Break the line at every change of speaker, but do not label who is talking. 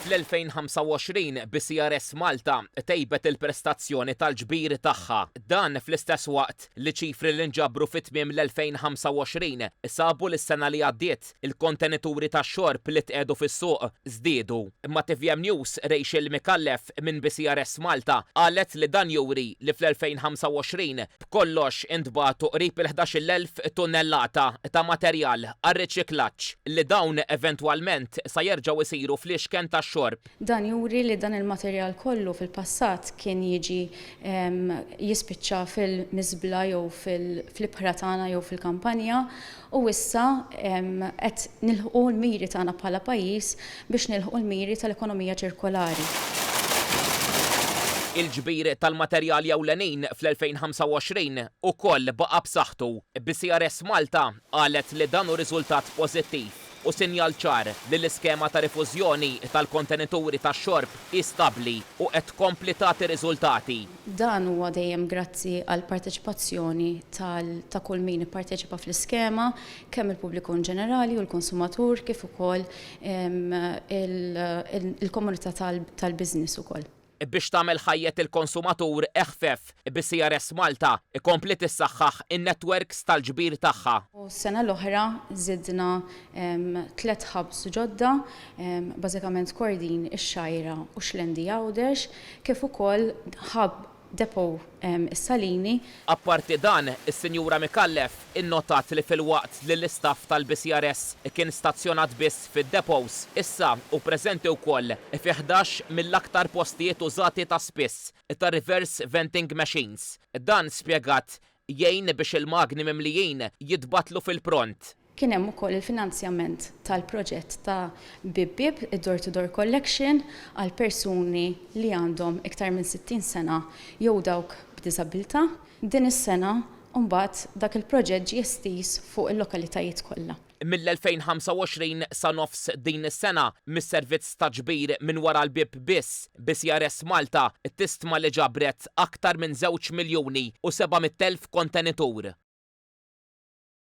Fl-2025 BCRS Malta tejbet il-prestazzjoni tal-ġbir tagħha. Dan fl-istess waqt li ċifri li nġabru fit-tmiem l-2025 sabu l-sena li għaddiet il-kontenituri tax-xorb li tqedu fis-suq żdiedu. Imma TVM News Rachel Mikallef minn BCRS Malta qalet li dan juri li fl-2025 b'kollox intbagħtu qrib il-11,000 tunnellata ta' materjal għar-riċiklaġġ li dawn eventwalment sa jerġgħu jsiru fl-ixken tax-xorb.
Dan juri li dan il-materjal kollu fil-passat kien jiġi jispiċċa fil-miżbla jew fil-ibħra tagħna jew fil-kampanja u issa qed nilħqu l-miri tagħna bħala pajjiż biex nilħqu l-miri tal-ekonomija ċirkolari.
Il-ġbir tal-materjali ewlenin fl-2025 ukoll baqa' b'saħħtu. BCRS Malta qalet li dan hu riżultat pożittiv u sinjal ċar li l-iskema ta' rifużjoni tal-kontenituri tax-xorb stabbli u qed tkompli tagħti riżultati.
Dan huwa dejjem grazzi għall parteċipazzjoni ta' kull min ipparteċipa fl-iskema, kemm il-pubbliku ġenerali u l-konsumatur kif ukoll il-komunità tal-business ukoll.
Biex tagħmel ħajjet il-konsumatur eħfef, BCRS Malta ikompli tissaħħaħ in-networks tal-ġbir tagħha.
Sena l-oħra żidna 3 hubs ġodda, bażikament Kordin, ix-Xajra u Xlendi Għawdex, kif ukoll hub Depo is-Salini.
Apparti dan, is-Sinjura Mikallef innotat li fil-waqt li l-istaff tal-BCRS kien stazzjonat biss fid-depots, issa u preżenti wkoll fi 11 mill-aktar postijiet użati ta' spiss ta' reverse venting machines. Dan spjegat jgħin biex il-magni mimlijin jitbatlu fil-pront.
Kien hemm ukoll il-finanzjament tal-proġett ta' Bib, id-door-to-door collection għal persuni li għandhom iktar minn 60 sena jew dawk b'diżabilità. Din is-sena mbagħad dak il-proġett ġie estiż fuq il-lokalitajiet kollha.
Mill-2025 sa nofs din is-sena mis-servizz ta' ġbir minn wara l-bib biss, BCRS Malta tistma li ġabret aktar minn 2,700,000 kontenitur.